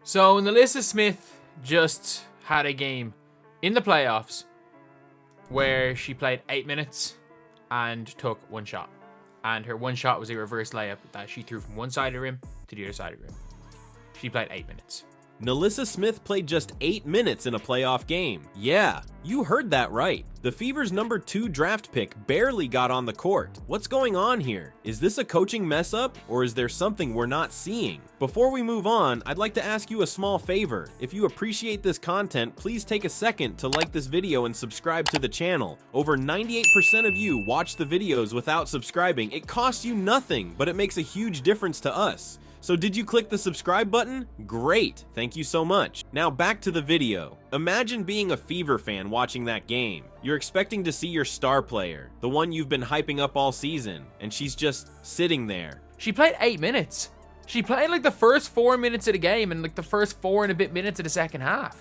So NaLyssa Smith just had a game in the playoffs where she played 8 minutes and took one shot. And her one shot was a reverse layup that she threw from one side of the rim to the other side of the rim. She played 8 minutes. NaLyssa Smith played just 8 minutes in a playoff game. Yeah, you heard that right. The Fever's number 2 draft pick barely got on the court. What's going on here? Is this a coaching mess up, or is there something we're not seeing? Before we move on, I'd like to ask you a small favor. If you appreciate this content, please take a second to like this video and subscribe to the channel. Over 98% of you watch the videos without subscribing. It costs you nothing, but it makes a huge difference to us. So did you click the subscribe button? Great, thank you so much. Now back to the video. Imagine being a Fever fan watching that game. You're expecting to see your star player, the one you've been hyping up all season, and she's just sitting there. She played 8 minutes. She played like the first 4 minutes of the game and like the first 4 and a bit minutes of the second half.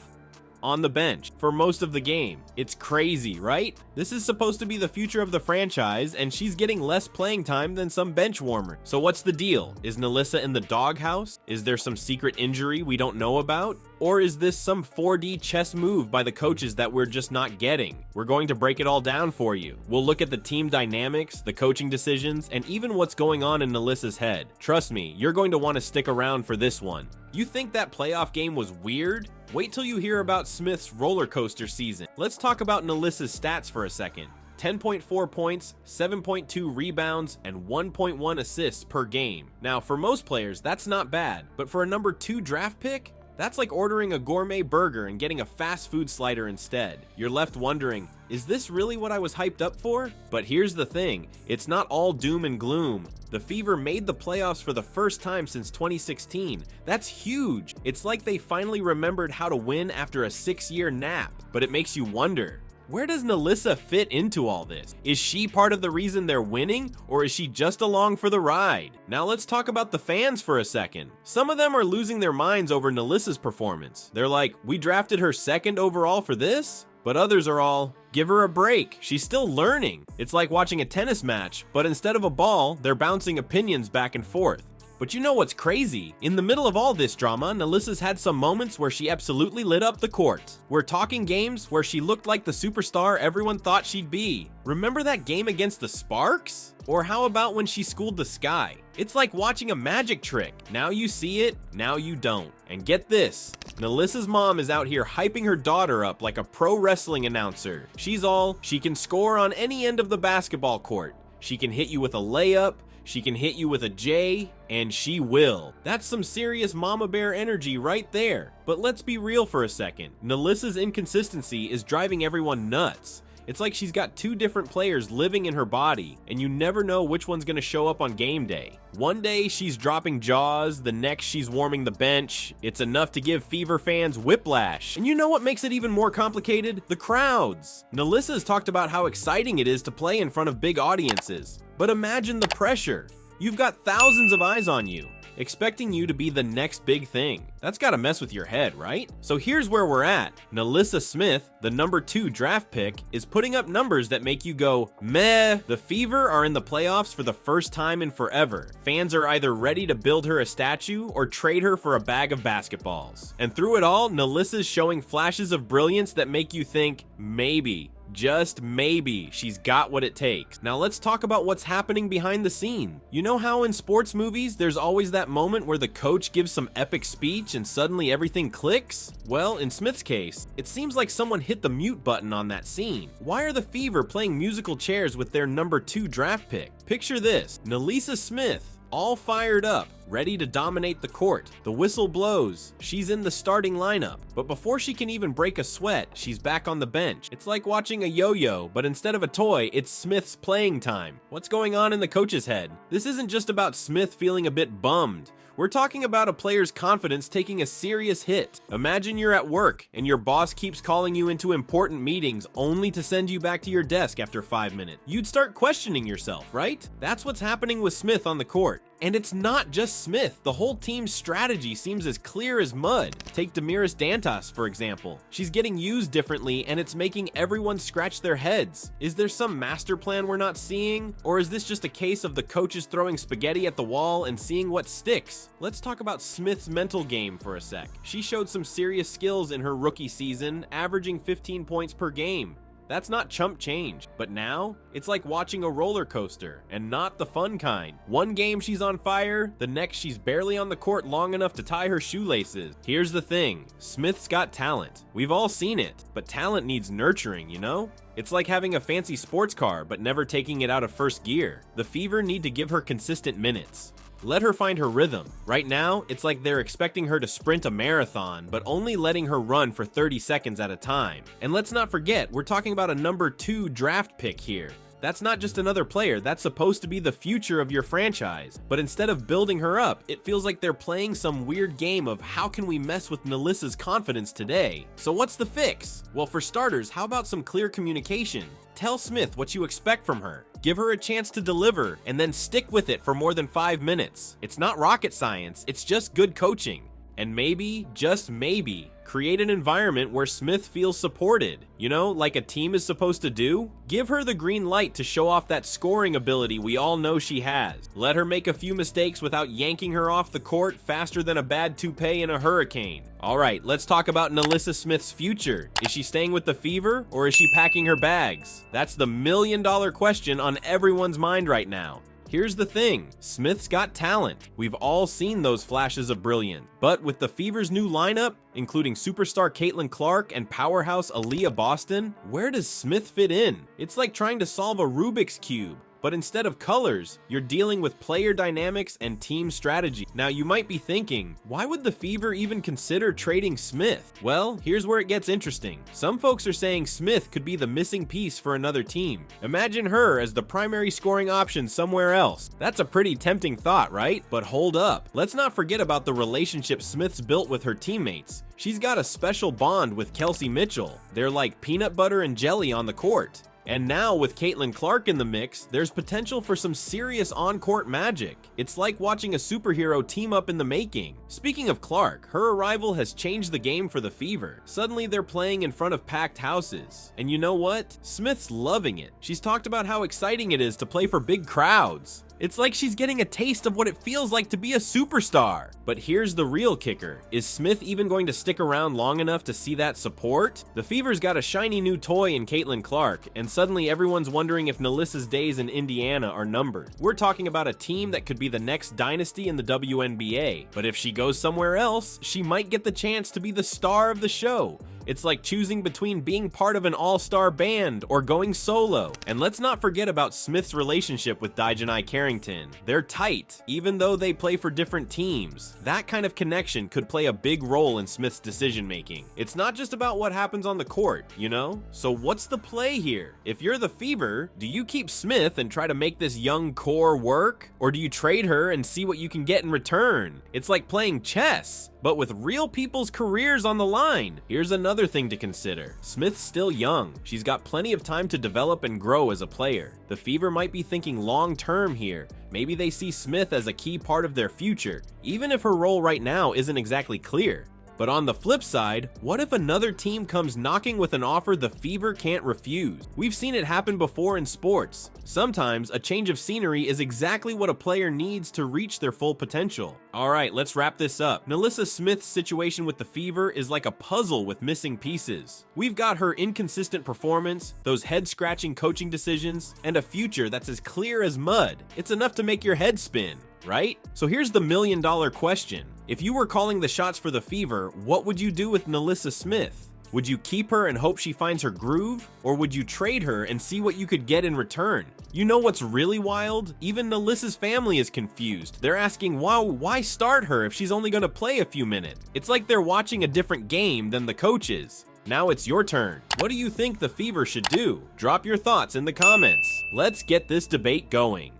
On the bench for most of the game. It's crazy, right? This is supposed to be the future of the franchise, and she's getting less playing time than some bench warmer. So what's the deal? Is NaLyssa in the doghouse? Is there some secret injury we don't know about? Or is this some 4D chess move by the coaches that we're just not getting? We're going to break it all down for you. We'll look at the team dynamics, the coaching decisions, and even what's going on in NaLyssa's head. Trust me, you're going to want to stick around for this one. You think that playoff game was weird? Wait till you hear about Smith's roller coaster season. Let's talk about NaLyssa's stats for a second. 10.4 points, 7.2 rebounds, and 1.1 assists per game. Now, for most players, that's not bad, but for a number 2 draft pick, that's like ordering a gourmet burger and getting a fast food slider instead. You're left wondering, is this really what I was hyped up for? But here's the thing, it's not all doom and gloom. The Fever made the playoffs for the first time since 2016. That's huge. It's like they finally remembered how to win after a 6-year nap. But it makes you wonder, where does NaLyssa fit into all this? Is she part of the reason they're winning, or is she just along for the ride? Now let's talk about the fans for a second. Some of them are losing their minds over NaLyssa's performance. They're like, we drafted her 2nd overall for this? But others are all, give her a break. She's still learning. It's like watching a tennis match, but instead of a ball, they're bouncing opinions back and forth. But you know what's crazy? In the middle of all this drama, NaLyssa's had some moments where she absolutely lit up the court. We're talking games where she looked like the superstar everyone thought she'd be. Remember that game against the Sparks? Or how about when she schooled the Sky? It's like watching a magic trick. Now you see it, now you don't. And get this, NaLyssa's mom is out here hyping her daughter up like a pro wrestling announcer. She's all, she can score on any end of the basketball court. She can hit you with a layup, she can hit you with a J, and she will. That's some serious mama bear energy right there. But let's be real for a second. NaLyssa's inconsistency is driving everyone nuts. It's like she's got 2 different players living in her body, and you never know which one's gonna show up on game day. One day she's dropping jaws, the next she's warming the bench. It's enough to give Fever fans whiplash. And you know what makes it even more complicated? The crowds. NaLyssa's talked about how exciting it is to play in front of big audiences. But imagine the pressure. You've got thousands of eyes on you, expecting you to be the next big thing. That's gotta mess with your head, right? So here's where we're at. NaLyssa Smith, the number 2 draft pick, is putting up numbers that make you go, meh. The Fever are in the playoffs for the first time in forever. Fans are either ready to build her a statue or trade her for a bag of basketballs. And through it all, NaLyssa's showing flashes of brilliance that make you think, maybe, just maybe, she's got what it takes. Now let's talk about what's happening behind the scene. You know how in sports movies, there's always that moment where the coach gives some epic speech and suddenly everything clicks? Well, in Smith's case, it seems like someone hit the mute button on that scene. Why are the Fever playing musical chairs with their number 2 draft pick? Picture this, NaLyssa Smith, all fired up, ready to dominate the court. The whistle blows, she's in the starting lineup, but before she can even break a sweat, she's back on the bench. It's like watching a yo-yo, but instead of a toy, it's Smith's playing time. What's going on in the coach's head? This isn't just about Smith feeling a bit bummed. We're talking about a player's confidence taking a serious hit. Imagine you're at work and your boss keeps calling you into important meetings only to send you back to your desk after 5 minutes. You'd start questioning yourself, right? That's what's happening with Smith on the court. And it's not just Smith. The whole team's strategy seems as clear as mud. Take Damiris Dantas, for example. She's getting used differently, and it's making everyone scratch their heads. Is there some master plan we're not seeing? Or is this just a case of the coaches throwing spaghetti at the wall and seeing what sticks? Let's talk about Smith's mental game for a sec. She showed some serious skills in her rookie season, averaging 15 points per game. That's not chump change, but now it's like watching a roller coaster, and not the fun kind. One game she's on fire, the next she's barely on the court long enough to tie her shoelaces. Here's the thing, Smith's got talent. We've all seen it, but talent needs nurturing, you know? It's like having a fancy sports car, but never taking it out of first gear. The Fever need to give her consistent minutes. Let her find her rhythm. Right now, it's like they're expecting her to sprint a marathon, but only letting her run for 30 seconds at a time. And let's not forget, we're talking about a number 2 draft pick here. That's not just another player, that's supposed to be the future of your franchise. But instead of building her up, it feels like they're playing some weird game of how can we mess with NaLyssa's confidence today? So what's the fix? Well, for starters, how about some clear communication? Tell Smith what you expect from her. Give her a chance to deliver, and then stick with it for more than 5 minutes. It's not rocket science, it's just good coaching. And maybe, just maybe, create an environment where Smith feels supported. You know, like a team is supposed to do? Give her the green light to show off that scoring ability we all know she has. Let her make a few mistakes without yanking her off the court faster than a bad toupee in a hurricane. Alright, let's talk about NaLyssa Smith's future. Is she staying with the Fever, or is she packing her bags? That's the million-dollar question on everyone's mind right now. Here's the thing, Smith's got talent. We've all seen those flashes of brilliance. But with the Fever's new lineup, including superstar Caitlin Clark and powerhouse Aaliyah Boston, where does Smith fit in? It's like trying to solve a Rubik's Cube. But instead of colors, you're dealing with player dynamics and team strategy. Now you might be thinking, why would the Fever even consider trading Smith? Well, here's where it gets interesting. Some folks are saying Smith could be the missing piece for another team. Imagine her as the primary scoring option somewhere else. That's a pretty tempting thought, right? But hold up. Let's not forget about the relationship Smith's built with her teammates. She's got a special bond with Kelsey Mitchell. They're like peanut butter and jelly on the court. And now with Caitlin Clark in the mix, there's potential for some serious on-court magic. It's like watching a superhero team up in the making. Speaking of Clark, her arrival has changed the game for the Fever. Suddenly they're playing in front of packed houses. And you know what? Smith's loving it. She's talked about how exciting it is to play for big crowds. It's like she's getting a taste of what it feels like to be a superstar. But here's the real kicker. Is Smith even going to stick around long enough to see that support? The Fever's got a shiny new toy in Caitlin Clark, and suddenly everyone's wondering if NaLyssa's days in Indiana are numbered. We're talking about a team that could be the next dynasty in the WNBA. But if she goes somewhere else, she might get the chance to be the star of the show. It's like choosing between being part of an all-star band or going solo. And let's not forget about Smith's relationship with Dijanai Carrington. They're tight, even though they play for different teams. That kind of connection could play a big role in Smith's decision-making. It's not just about what happens on the court, you know? So what's the play here? If you're the Fever, do you keep Smith and try to make this young core work? Or do you trade her and see what you can get in return? It's like playing chess, but with real people's careers on the line. Here's another thing to consider. Smith's still young. She's got plenty of time to develop and grow as a player. The Fever might be thinking long-term here. Maybe they see Smith as a key part of their future, even if her role right now isn't exactly clear. But on the flip side, what if another team comes knocking with an offer the Fever can't refuse? We've seen it happen before in sports. Sometimes a change of scenery is exactly what a player needs to reach their full potential. Alright, let's wrap this up. NaLyssa Smith's situation with the Fever is like a puzzle with missing pieces. We've got her inconsistent performance, those head-scratching coaching decisions, and a future that's as clear as mud. It's enough to make your head spin, right? So here's the million-dollar question. If you were calling the shots for the Fever, what would you do with NaLyssa Smith? Would you keep her and hope she finds her groove? Or would you trade her and see what you could get in return? You know what's really wild? Even NaLyssa's family is confused. They're asking, wow, why start her if she's only gonna play a few minutes? It's like they're watching a different game than the coaches. Now it's your turn. What do you think the Fever should do? Drop your thoughts in the comments. Let's get this debate going.